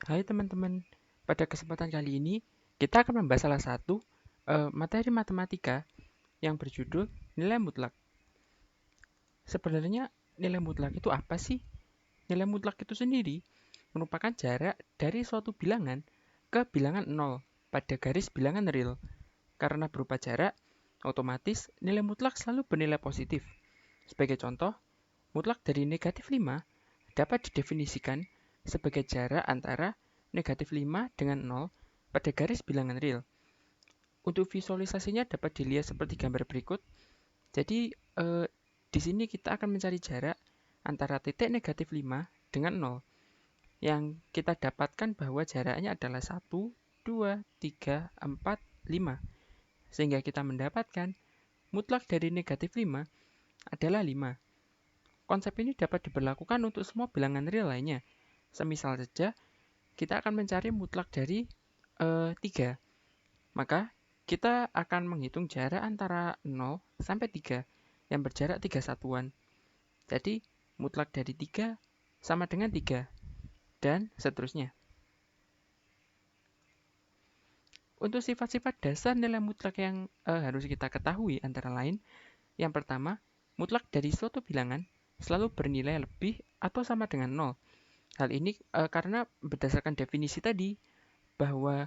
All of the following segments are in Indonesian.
Hai teman-teman, pada kesempatan kali ini kita akan membahas salah satu materi matematika yang berjudul nilai mutlak. Sebenarnya nilai mutlak itu apa sih? Nilai mutlak itu sendiri merupakan jarak dari suatu bilangan ke bilangan nol pada garis bilangan real. Karena berupa jarak, otomatis nilai mutlak selalu bernilai positif. Sebagai contoh, mutlak dari negatif 5 dapat didefinisikan sebagai jarak antara negatif 5 dengan 0 pada garis bilangan real. Untuk visualisasinya dapat dilihat seperti gambar berikut. Jadi, di sini kita akan mencari jarak antara titik negatif 5 dengan 0. Yang kita dapatkan bahwa jaraknya adalah 1, 2, 3, 4, 5. Sehingga kita mendapatkan mutlak dari negatif 5 adalah 5. Konsep ini dapat diberlakukan untuk semua bilangan real lainnya. Semisal saja, kita akan mencari mutlak dari 3. Maka, kita akan menghitung jarak antara 0 sampai 3 yang berjarak 3 satuan. Jadi, mutlak dari 3 sama dengan 3, dan seterusnya. Untuk sifat-sifat dasar nilai mutlak yang harus kita ketahui antara lain, yang pertama, mutlak dari suatu bilangan selalu bernilai lebih atau sama dengan 0. Hal ini karena berdasarkan definisi tadi, bahwa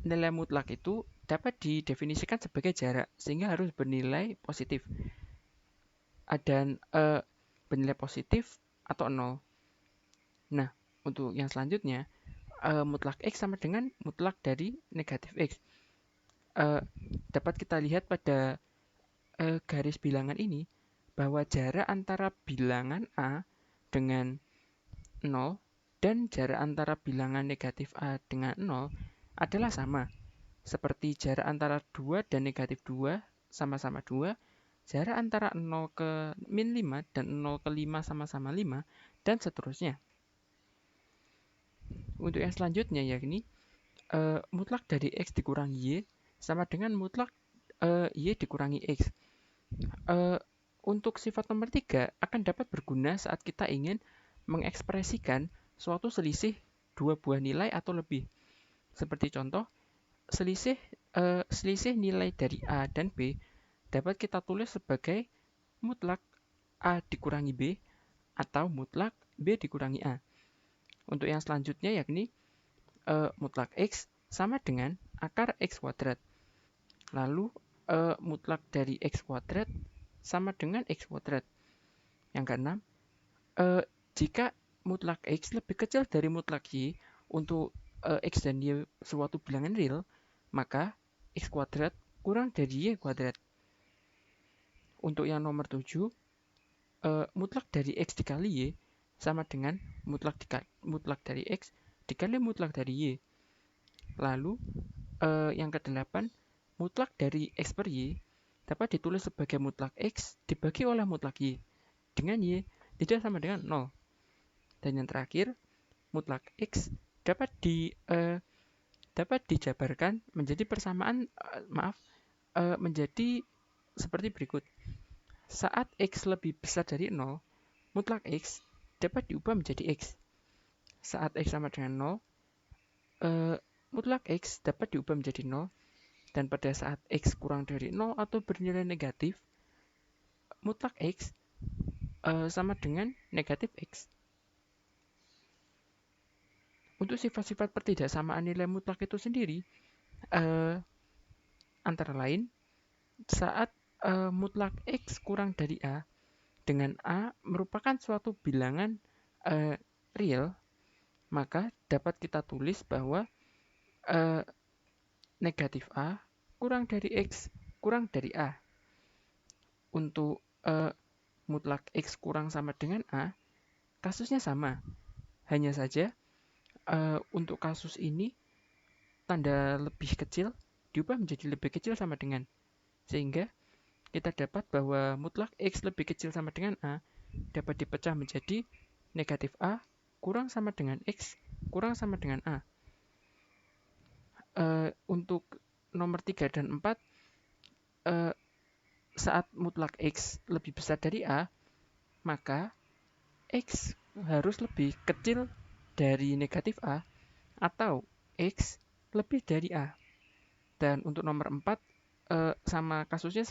nilai mutlak itu dapat didefinisikan sebagai jarak, sehingga harus bernilai positif. Ada bernilai positif atau 0. Nah, untuk yang selanjutnya, mutlak X sama dengan mutlak dari negatif X. Dapat kita lihat pada garis bilangan ini, bahwa jarak antara bilangan A dengan 0 dan jarak antara bilangan negatif A dengan 0 adalah sama. Seperti jarak antara 2 dan negatif 2 sama-sama 2, jarak antara 0 ke min 5 dan 0 ke 5 sama-sama 5, dan seterusnya. Untuk yang selanjutnya yakni mutlak dari X dikurangi Y sama dengan mutlak Y dikurangi X. Untuk sifat nomor 3 akan dapat berguna saat kita ingin mengekspresikan suatu selisih dua buah nilai atau lebih. Seperti contoh, selisih nilai dari A dan B dapat kita tulis sebagai mutlak A dikurangi B atau mutlak B dikurangi A. Untuk yang selanjutnya yakni mutlak X sama dengan akar X kuadrat. Lalu mutlak dari X kuadrat sama dengan X kuadrat. Yang keenam, jika mutlak X lebih kecil dari mutlak Y untuk X dan Y suatu bilangan real, maka X kuadrat kurang dari Y kuadrat. Untuk yang nomor 7, mutlak dari X dikali Y sama dengan mutlak dari X dikali mutlak dari Y. Lalu, yang ke-8, mutlak dari X per Y dapat ditulis sebagai mutlak X dibagi oleh mutlak Y, dengan Y tidak sama dengan 0. Dan yang terakhir, mutlak X dapat dijabarkan menjadi persamaan, menjadi seperti berikut. Saat X lebih besar dari 0, mutlak X dapat diubah menjadi X. Saat X sama dengan 0, mutlak X dapat diubah menjadi 0. Dan pada saat X kurang dari 0 atau bernilai negatif, mutlak X sama dengan negatif X. Untuk sifat-sifat pertidaksamaan nilai mutlak itu sendiri, antara lain, saat mutlak X kurang dari A, dengan A merupakan suatu bilangan real, maka dapat kita tulis bahwa negatif A kurang dari X kurang dari A. Untuk mutlak X kurang sama dengan A, kasusnya sama. Hanya saja untuk kasus ini tanda lebih kecil diubah menjadi lebih kecil sama dengan. Sehingga kita dapat bahwa mutlak X lebih kecil sama dengan A dapat dipecah menjadi negatif A kurang sama dengan X kurang sama dengan A. Untuk nomor 3 dan 4, saat mutlak X lebih besar dari A, maka X harus lebih kecil dari negatif A atau X lebih dari A. Dan untuk nomor 4 sama kasusnya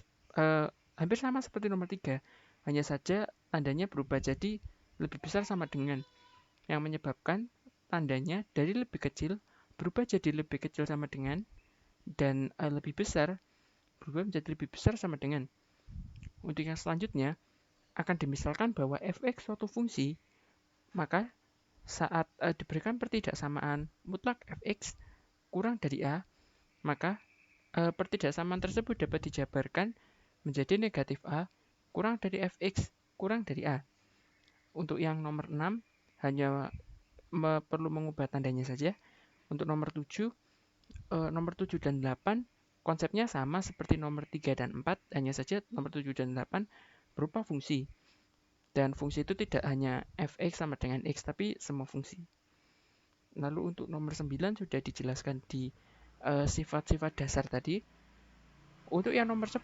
hampir sama seperti nomor 3. Hanya saja tandanya berubah jadi lebih besar sama dengan, yang menyebabkan tandanya dari lebih kecil berubah jadi lebih kecil sama dengan, dan lebih besar berubah menjadi lebih besar sama dengan. Untuk yang selanjutnya akan dimisalkan bahwa fx suatu fungsi, maka saat diberikan pertidaksamaan mutlak fx kurang dari a, maka pertidaksamaan tersebut dapat dijabarkan menjadi negatif a kurang dari fx kurang dari a. Untuk yang nomor 6 hanya perlu mengubah tandanya saja. Untuk nomor 7 dan 8 konsepnya sama seperti nomor 3 dan 4, hanya saja nomor 7 dan 8 berupa fungsi. Dan fungsi itu tidak hanya fx sama dengan x, tapi semua fungsi. Lalu untuk nomor 9 sudah dijelaskan di sifat-sifat dasar tadi. Untuk yang nomor 10,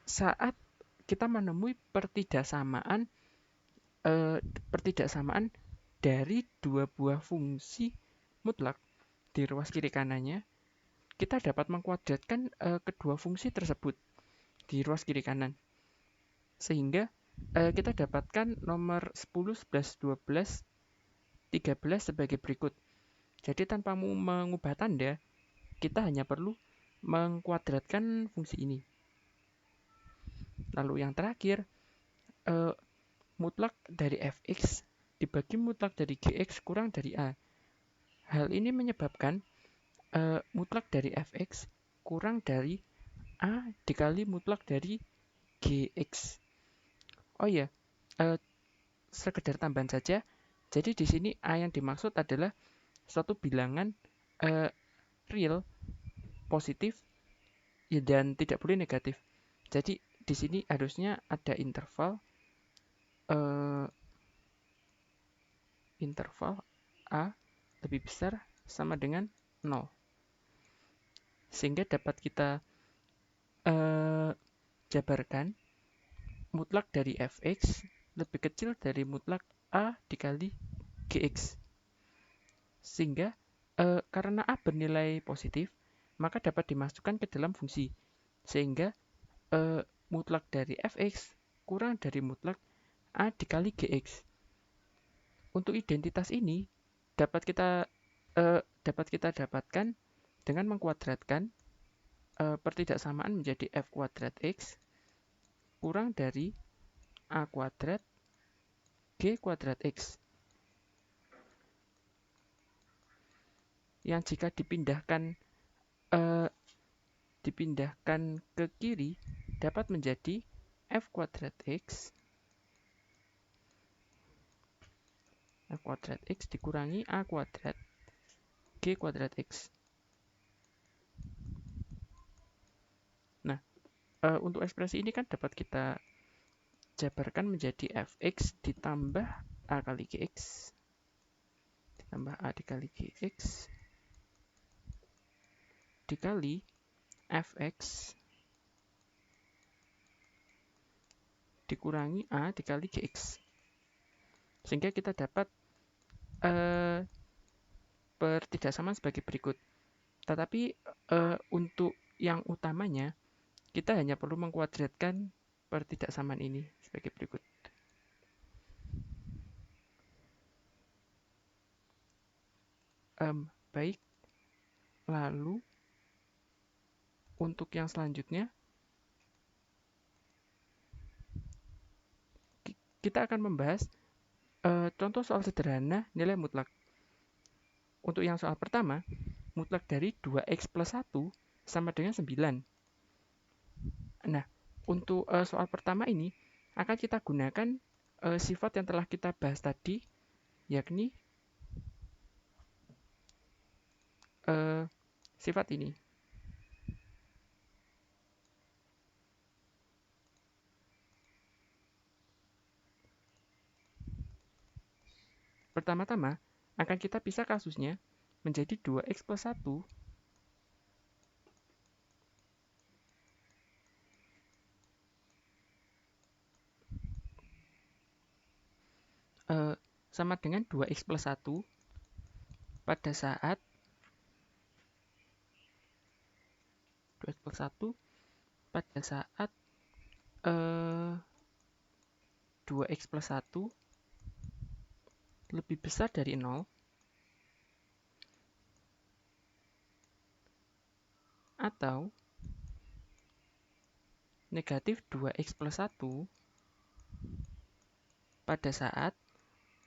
saat kita menemui pertidaksamaan dari dua buah fungsi mutlak di ruas kiri kanannya, kita dapat mengkuadratkan kedua fungsi tersebut di ruas kiri kanan. Sehingga kita dapatkan nomor 10, 11, 12, 13 sebagai berikut. Jadi tanpa mengubah tanda, kita hanya perlu mengkuadratkan fungsi ini. Lalu yang terakhir, mutlak dari fx dibagi mutlak dari gx kurang dari a. Hal ini menyebabkan mutlak dari fx kurang dari a dikali mutlak dari gx. Oh ya, sekedar tambahan saja. Jadi di sini a yang dimaksud adalah suatu bilangan real, positif, ya, dan tidak boleh negatif. Jadi di sini harusnya ada interval a lebih besar sama dengan 0. Sehingga dapat kita jabarkan mutlak dari fx lebih kecil dari mutlak a dikali gx. Sehingga karena a bernilai positif, maka dapat dimasukkan ke dalam fungsi. Sehingga mutlak dari fx kurang dari mutlak a dikali gx. Untuk identitas ini dapat kita dapatkan dengan mengkuadratkan pertidaksamaan menjadi f kuadrat x kurang dari a kuadrat g kuadrat x, yang jika dipindahkan ke kiri dapat menjadi f kuadrat x dikurangi a kuadrat g kuadrat x. Nah, untuk ekspresi ini kan dapat kita jabarkan menjadi fx ditambah a kali gx ditambah a dikali gx dikali fx dikurangi a dikali gx. Sehingga kita dapat pertidaksamaan sebagai berikut. Tetapi untuk yang utamanya kita hanya perlu mengkuadratkan pertidaksamaan ini sebagai berikut. Baik, lalu untuk yang selanjutnya kita akan membahas contoh soal sederhana nilai mutlak. Untuk yang soal pertama, mutlak dari 2x plus 1 sama dengan 9. Nah, untuk soal pertama ini akan kita gunakan sifat yang telah kita bahas tadi, yakni sifat ini. Pertama-tama akan kita pisah kasusnya menjadi 2x plus 1 sama dengan 2x plus 1 pada saat 2x plus 1 pada saat 2x plus 1 lebih besar dari 0 atau negatif 2x plus 1 pada saat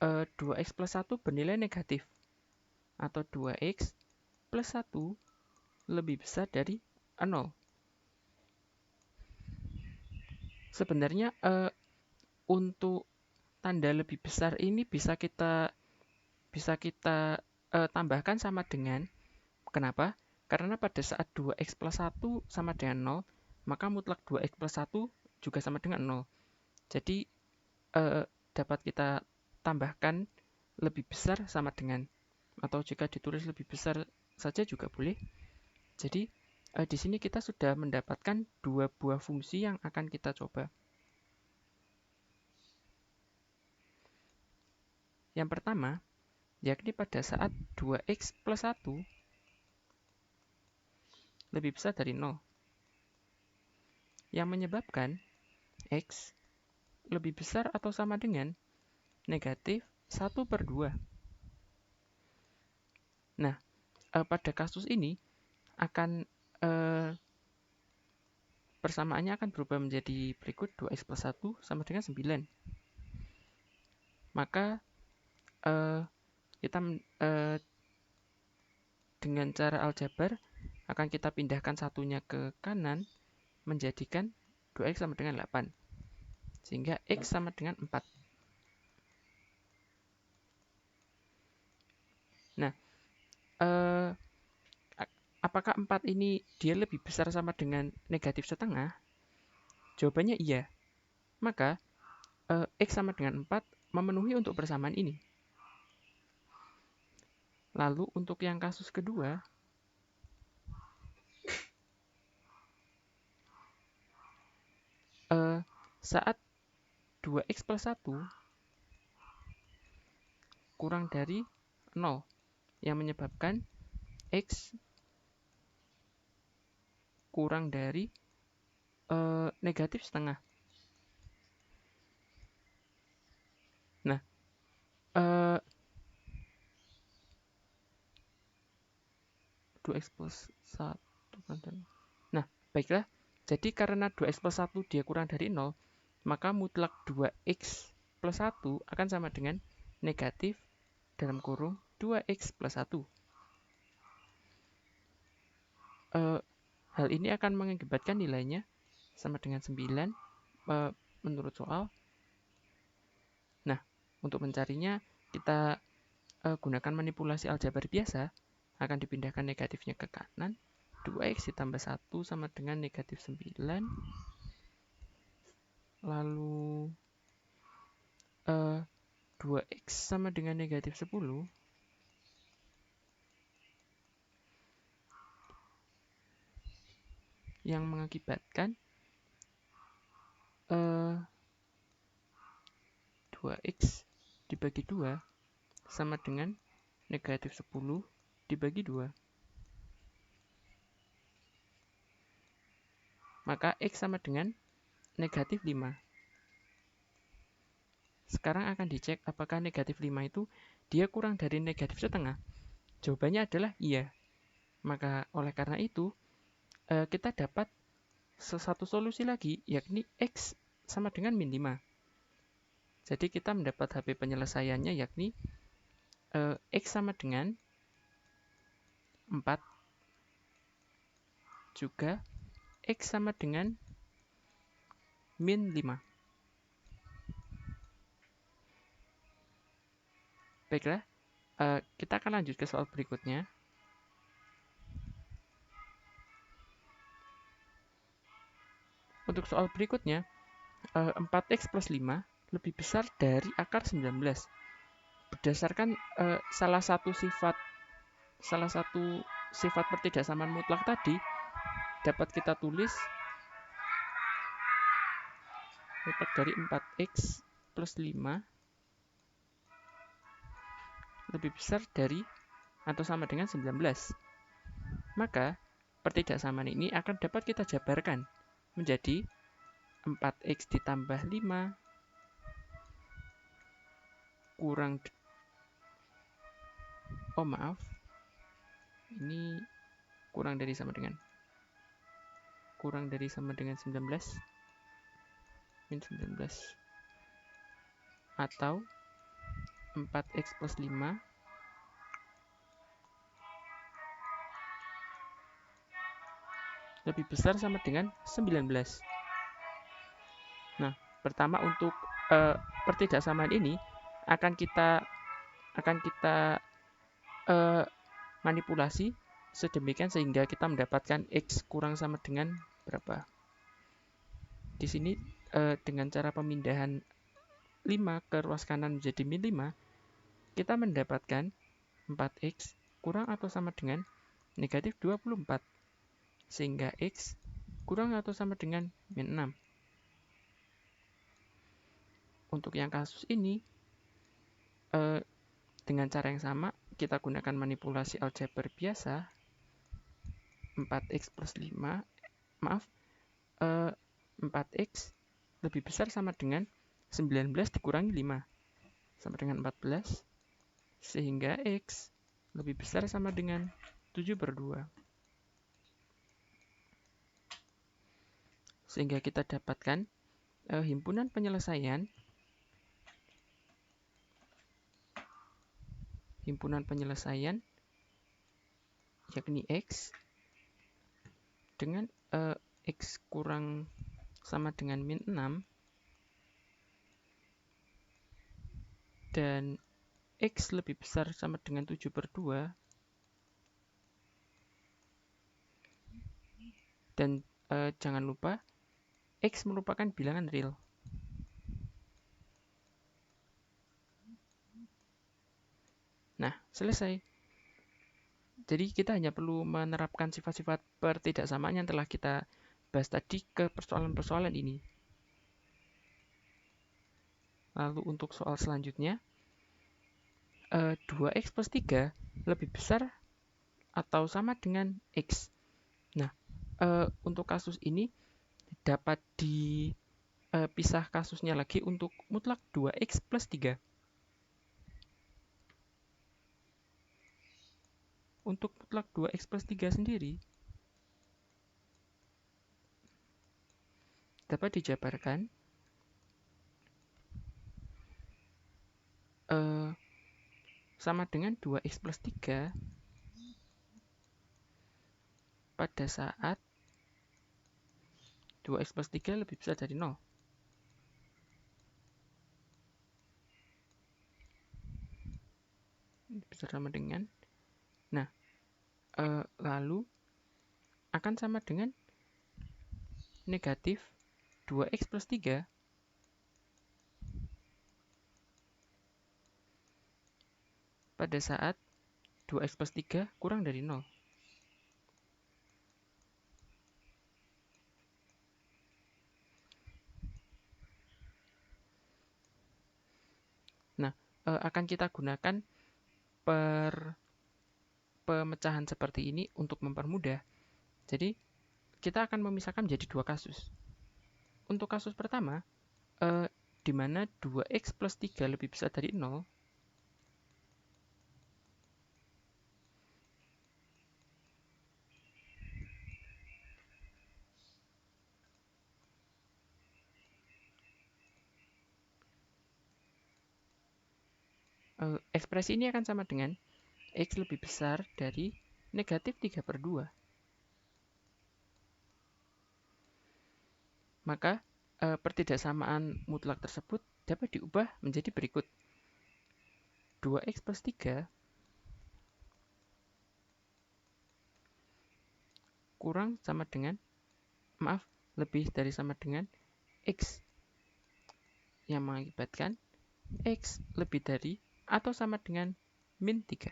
2x plus 1 bernilai negatif atau 2x plus 1 lebih besar dari 0. Sebenarnya untuk tanda lebih besar ini bisa kita tambahkan sama dengan, kenapa? Karena pada saat 2x plus 1 sama dengan 0, maka mutlak 2x plus 1 juga sama dengan 0. Jadi dapat kita tambahkan lebih besar sama dengan, atau jika ditulis lebih besar saja juga boleh. Jadi di sini kita sudah mendapatkan dua buah fungsi yang akan kita coba. Yang pertama, yakni pada saat 2x plus 1 lebih besar dari 0, yang menyebabkan x lebih besar atau sama dengan negatif 1/2. Nah, pada kasus ini akan persamaannya akan berubah menjadi berikut. 2x plus 1 sama dengan 9. Maka kita dengan cara aljabar akan kita pindahkan satunya ke kanan, menjadikan 2x sama dengan 8. Sehingga x sama dengan 4. Nah, apakah 4 ini dia lebih besar sama dengan negatif setengah? Jawabannya iya. Maka x sama dengan 4 memenuhi untuk persamaan ini. Lalu untuk yang kasus kedua, saat 2x plus 1 kurang dari 0, yang menyebabkan x kurang dari negatif setengah. Nah, 2x plus 1. Nah, baiklah. Jadi karena 2x plus 1 dia kurang dari 0, maka mutlak 2x plus 1 akan sama dengan negatif dalam kurung 2x plus 1. Hal ini akan mengakibatkan nilainya sama dengan 9 menurut soal. Nah, untuk mencarinya kita gunakan manipulasi aljabar biasa. Akan dipindahkan negatifnya ke kanan. 2x ditambah 1 sama dengan negatif 9. Lalu 2x sama dengan negatif 10. Yang mengakibatkan 2x dibagi 2 sama dengan negatif 10 dibagi 2. Maka x sama dengan negatif 5. Sekarang akan dicek apakah negatif 5 itu dia kurang dari negatif setengah. Jawabannya adalah iya. Maka oleh karena itu kita dapat satu solusi lagi, yakni x sama dengan min 5. Jadi kita mendapat HP penyelesaiannya, yakni x sama dengan 4 juga x sama dengan min 5. Baiklah, kita akan lanjut ke soal berikutnya. Untuk soal berikutnya, 4x plus 5 lebih besar dari akar 19. Berdasarkan salah satu sifat pertidaksamaan mutlak tadi, dapat kita tulis mutlak dari 4x plus 5 lebih besar dari atau sama dengan 19. Maka pertidaksamaan ini akan dapat kita jabarkan menjadi 4x ditambah 5 kurang, oh maaf, ini kurang dari sama dengan 19 min 19 atau 4x plus 5 lebih besar sama dengan 19. Nah, pertama untuk pertidaksamaan ini akan kita manipulasi sedemikian sehingga kita mendapatkan x kurang sama dengan berapa. Di sini dengan cara pemindahan 5 ke ruas kanan menjadi min 5, kita mendapatkan 4x kurang atau sama dengan negatif 24. Sehingga x kurang atau sama dengan min 6. Untuk yang kasus ini, dengan cara yang sama, kita gunakan manipulasi aljabar biasa. 4x plus 5, 4x lebih besar sama dengan 19 dikurangi 5, sama dengan 14, sehingga x lebih besar sama dengan 7/2. Sehingga kita dapatkan himpunan penyelesaian yakni x dengan x kurang sama dengan min 6 dan x lebih besar sama dengan 7/2 dan jangan lupa x merupakan bilangan real. Nah, selesai. Jadi kita hanya perlu menerapkan sifat-sifat pertidaksamaan yang telah kita bahas tadi ke persoalan-persoalan ini. Lalu untuk soal selanjutnya, 2x plus 3 lebih besar atau sama dengan x. Nah, untuk kasus ini dapat dipisah kasusnya lagi untuk mutlak 2x plus 3. Untuk mutlak 2x plus 3 sendiri dapat dijabarkan sama dengan 2x plus 3 pada saat 2x plus 3 lebih besar dari 0. Besar sama dengan, nah, lalu akan sama dengan negatif 2x plus 3 pada saat 2x plus 3 kurang dari 0. Nah, akan kita gunakan pemecahan seperti ini untuk mempermudah. Jadi, kita akan memisahkan menjadi dua kasus. Untuk kasus pertama, di mana 2x plus 3 lebih besar dari 0, ekspresi ini akan sama dengan x lebih besar dari negatif 3/2. Maka pertidaksamaan mutlak tersebut dapat diubah menjadi berikut. 2x plus 3 kurang sama dengan, lebih dari sama dengan x, yang mengakibatkan x lebih dari atau sama dengan min 3.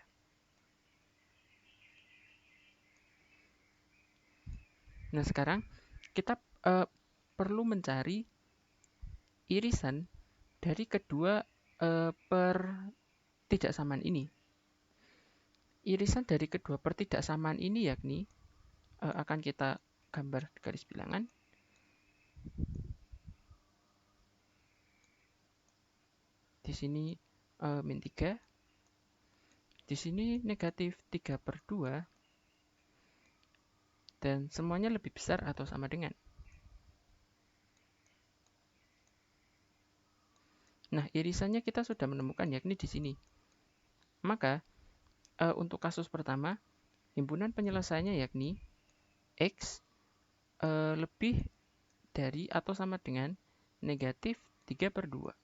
Nah, sekarang kita perlu mencari irisan dari kedua pertidaksamaan ini. irisan dari kedua pertidaksamaan ini yakni akan kita gambar garis bilangan. Di sini min 3, di sini negatif 3/2, dan semuanya lebih besar atau sama dengan. Nah, irisannya kita sudah menemukan yakni di sini. Maka untuk kasus pertama, himpunan penyelesaiannya yakni X lebih dari atau sama dengan negatif 3/2.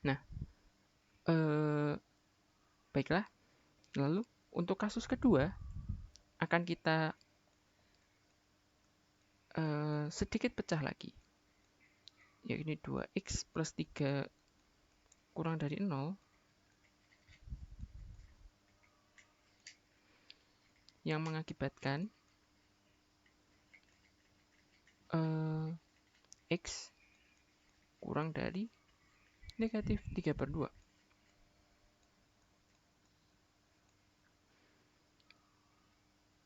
Nah, baiklah. Lalu untuk kasus kedua akan kita sedikit pecah lagi, yakni 2x plus 3 kurang dari 0 yang mengakibatkan x kurang dari negatif 3/2.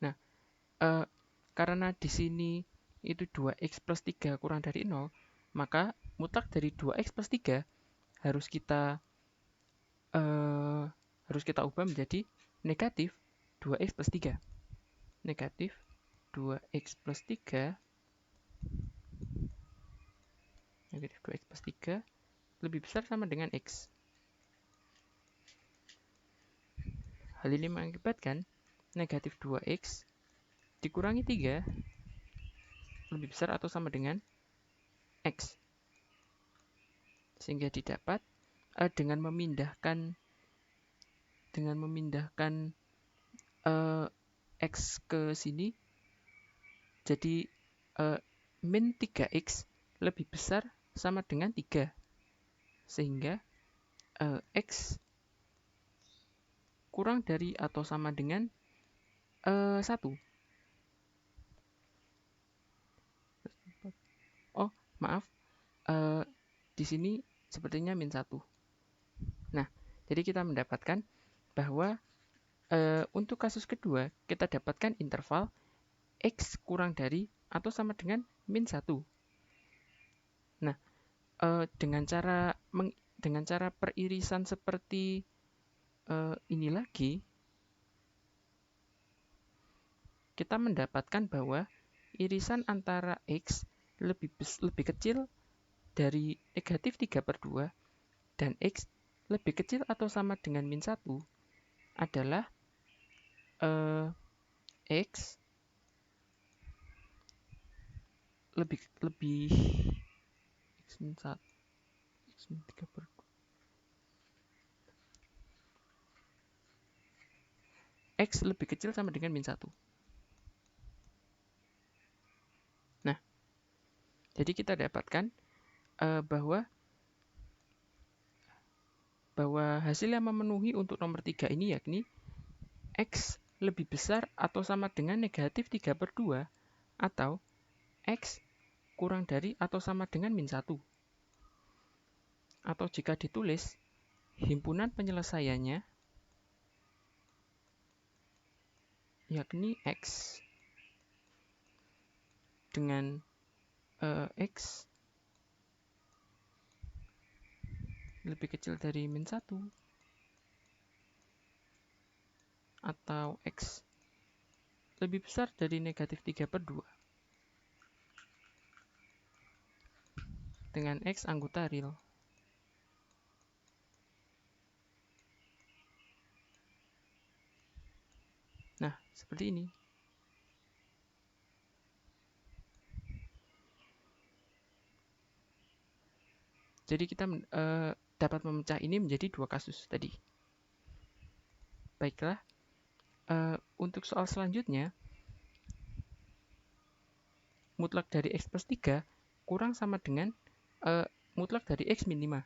Nah, karena di sini itu 2x plus 3 kurang dari 0, maka mutlak dari 2x plus 3 harus kita ubah menjadi negatif 2x plus 3. Negatif 2x plus 3 negatif 2x plus 3 lebih besar sama dengan x. Hal ini mengakibatkan negatif 2x dikurangi 3 lebih besar atau sama dengan x. Sehingga didapat dengan memindahkan x ke sini, jadi min 3x lebih besar sama dengan 3. Sehingga x kurang dari atau sama dengan 1. Oh, maaf. Di sini sepertinya min 1. Nah, jadi kita mendapatkan bahwa untuk kasus kedua, kita dapatkan interval x kurang dari atau sama dengan min 1. Nah, dengan cara peririsan seperti ini lagi, kita mendapatkan bahwa irisan antara x lebih kecil dari negatif 3/2 dan x lebih kecil atau sama dengan min 1 adalah x lebih x min 1 x min 3/2 x lebih kecil sama dengan min 1. Nah, jadi kita dapatkan bahwa hasil yang memenuhi untuk nomor 3 ini yakni x lebih besar atau sama dengan negatif 3/2 atau x kurang dari atau sama dengan min 1. Atau jika ditulis, himpunan penyelesaiannya yakni x dengan x lebih kecil dari min 1 atau x lebih besar dari negatif 3/2 dengan x anggota real. Nah, seperti ini. Jadi kita dapat memecah ini menjadi 2 kasus tadi. Baiklah, untuk soal selanjutnya, mutlak dari x plus 3 kurang sama dengan mutlak dari x min 5.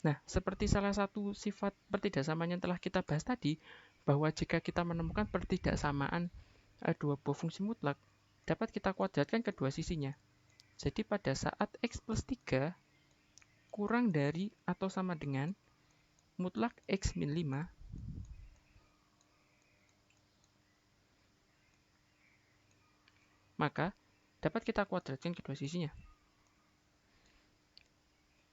Nah, seperti salah satu sifat pertidaksamaan yang telah kita bahas tadi, bahwa jika kita menemukan pertidaksamaan dua buah fungsi mutlak, dapat kita kuadratkan kedua sisinya. Jadi pada saat X plus 3 kurang dari atau sama dengan mutlak X min 5, maka dapat kita kuadratkan kedua sisinya.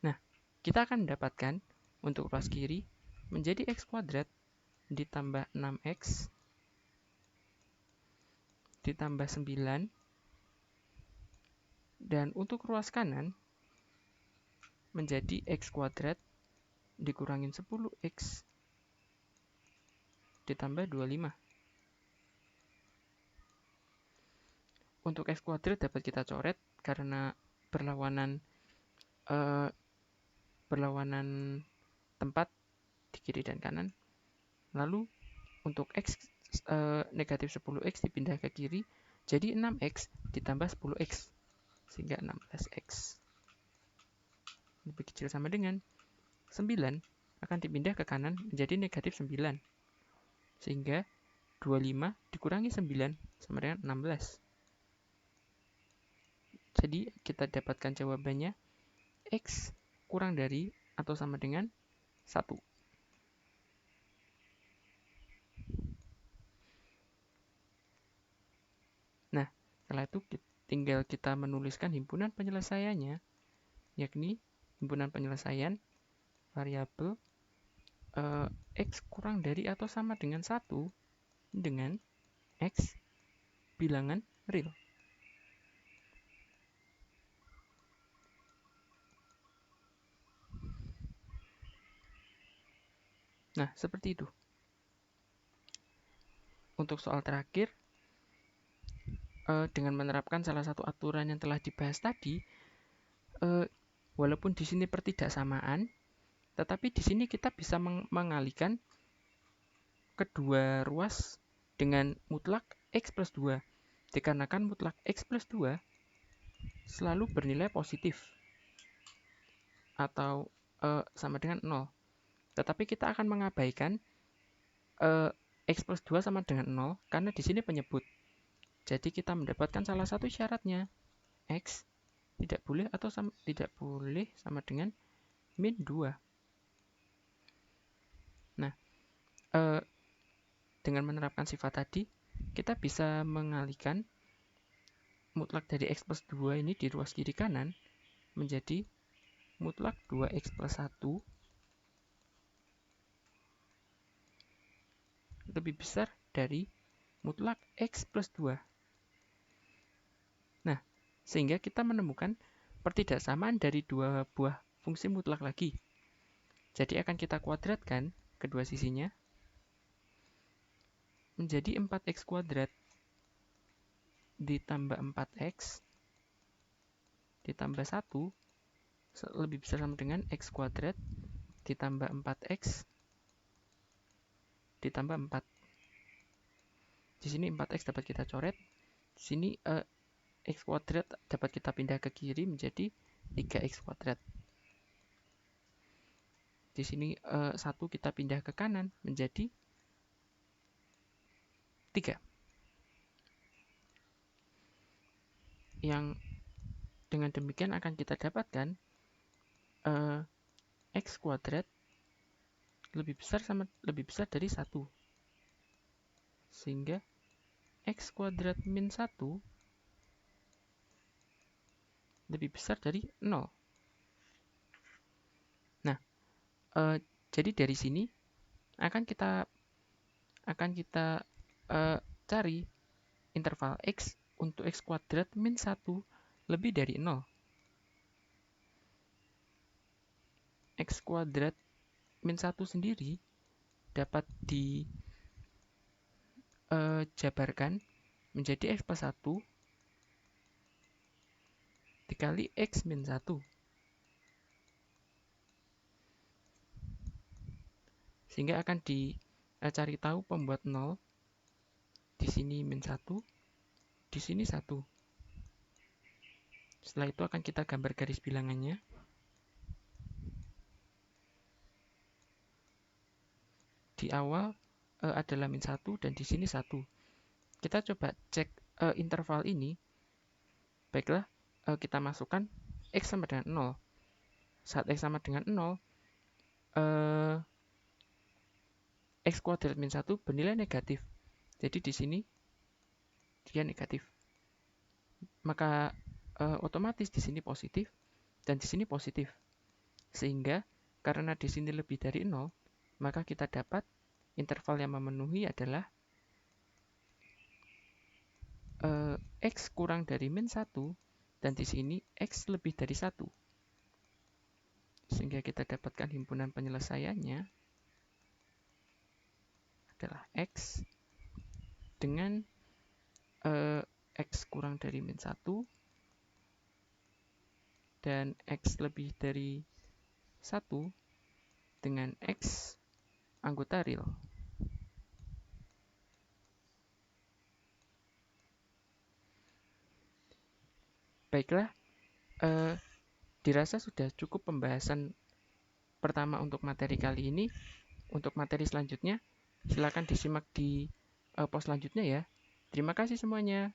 Nah, kita akan mendapatkan untuk ruas kiri menjadi X kuadrat ditambah 6X ditambah 9, dan untuk ruas kanan menjadi X kuadrat dikurangin 10X ditambah 25. Untuk X kuadrat dapat kita coret karena berlawanan tempat di kiri dan kanan. Lalu untuk X negatif 10X dipindah ke kiri, jadi 6X ditambah 10X, sehingga 16X. Lebih kecil sama dengan 9 akan dipindah ke kanan menjadi negatif 9, sehingga 25 dikurangi 9 sama dengan 16. Jadi kita dapatkan jawabannya X kurang dari atau sama dengan 1. Nah, setelah itu tinggal kita menuliskan himpunan penyelesaiannya, yakni himpunan penyelesaian variabel X kurang dari atau sama dengan 1 dengan X bilangan real. Nah, seperti itu. Untuk soal terakhir, dengan menerapkan salah satu aturan yang telah dibahas tadi, walaupun di sini pertidaksamaan, tetapi di sini kita bisa mengalihkan kedua ruas dengan mutlak X plus 2. Dikarenakan mutlak X plus 2 selalu bernilai positif atau sama dengan 0. Tetapi kita akan mengabaikan X plus 2 sama dengan 0 karena di sini penyebut. Jadi kita mendapatkan salah satu syaratnya, X tidak boleh sama dengan min 2. Nah, dengan menerapkan sifat tadi, kita bisa mengalihkan mutlak dari X plus 2 ini di ruas kiri kanan menjadi mutlak 2X plus 1 lebih besar dari mutlak X plus 2. Nah, sehingga kita menemukan pertidaksamaan dari dua buah fungsi mutlak lagi. Jadi akan kita kuadratkan kedua sisinya menjadi 4X kuadrat ditambah 4X ditambah 1 lebih besar sama dengan X kuadrat ditambah 4X ditambah 4. Di sini 4X dapat kita coret. Di sini X kuadrat dapat kita pindah ke kiri menjadi 3X kuadrat. Di sini 1 kita pindah ke kanan menjadi 3. Yang dengan demikian akan kita dapatkan X kuadrat lebih besar dari 1. Sehingga X kuadrat min 1 lebih besar dari 0. Nah, jadi dari sini akan kita cari interval X untuk X kuadrat min 1 lebih dari 0. X kuadrat min 1 sendiri dapat dijabarkan menjadi X plus 1 dikali X min 1. Sehingga akan dicari tahu pembuat 0. Di sini min 1, di sini 1. Setelah itu akan kita gambar garis bilangannya. Di awal adalah min 1 dan di sini 1. Kita coba cek interval ini, baiklah kita masukkan X sama dengan 0. Saat X sama dengan 0, X kuadrat min 1 bernilai negatif. Jadi di sini dia negatif. Maka otomatis di sini positif dan di sini positif. Sehingga karena di sini lebih dari 0, maka kita dapat interval yang memenuhi adalah X kurang dari min 1 dan di sini X lebih dari 1. Sehingga kita dapatkan himpunan penyelesaiannya adalah X dengan X kurang dari min 1 dan X lebih dari 1 dengan X anggota real. Baiklah, dirasa sudah cukup pembahasan pertama untuk materi kali ini. Untuk materi selanjutnya, silakan disimak di pos selanjutnya ya. Terima kasih semuanya.